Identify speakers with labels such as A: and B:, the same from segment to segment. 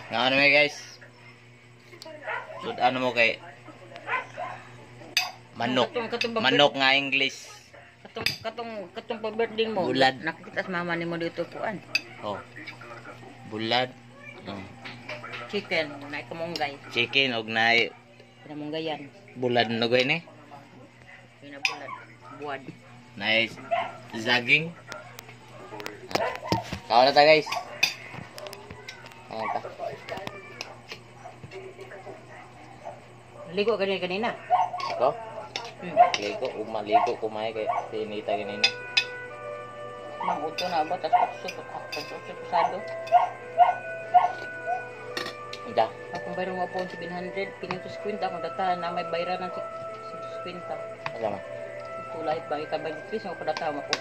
A: Nga ano may guys. So ano mo kay manok. Manok nga English.
B: Katong pa-birthday mo.
A: Bulad.
B: Nakita sa mama nimo dito kuan.
A: Oh. Bulad. Oh.
B: Chicken, na kamunggay.
A: Chicken og naay
B: Pinamunggayan.
A: bulad nogoy ni.
B: Pinabulad. Buwad.
A: Nice. Zaging. Kaon na ta guys. Kaon ta.
B: Ligo kanina.
A: Ito.
B: Hmm.
A: Maligo kumay kay tinita ganina.
B: Mang uto na ba tas pagsuk pasado.
A: Ida.
B: Akong bayro mo po 700, pinin to 50 akong datahan na may bayran ng 50.
A: Ala man.
B: Tulay ba ka ba dito sa datahan mo po.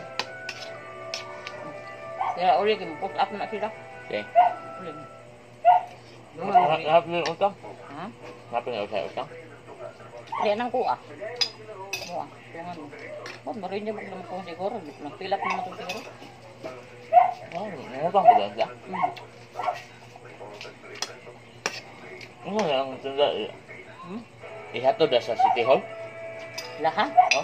B: Kaya uli mo put up na sila.
A: Okay.
B: Uli.
A: Hap ni utang.
B: Ha?
A: Hap ni utang.
B: Kaya nang kuha. Kuha. Tungan mo. Ba't marin niya maglamang kung siguro. Nagpilap naman ito siguro.
A: Utang ba siya? Ano yang tanda? Ihatod sa City Hall?
B: Lahat?
A: Oh.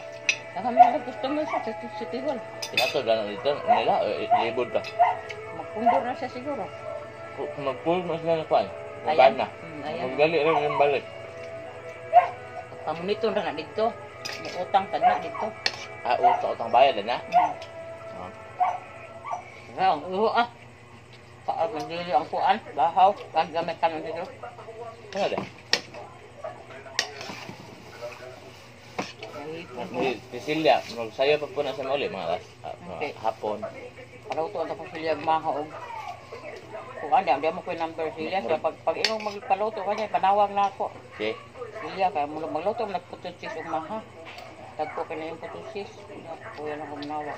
B: Saka may customer sa City Hall.
A: Ihatod na dito nila libod pa.
B: Magpundor na siya siguro.
A: Mag-pull mo sila na kuan.
B: Ayan.
A: Magan na.
B: Ayan.
A: Magdali rin yung balik.
B: Pamunito na na dito. May utang ka na dito.
A: Utang bayad na.
B: Kaya ang uho Mandili ang kuan. Bahaw. Gamit ka ng dito.
A: Ano din? Cecilia, magsayo pa po na sa mauli mga hapon.
B: Para ito ang siya mahaog. Kung hindi mo ko yung number Silya. So pag inong magpaluto ka niya, panawag na ako.
A: Okay.
B: Silya, kaya magluto, nagputusis umaha. Tagpo ka na yung putusis. Kuya lang kong nawag.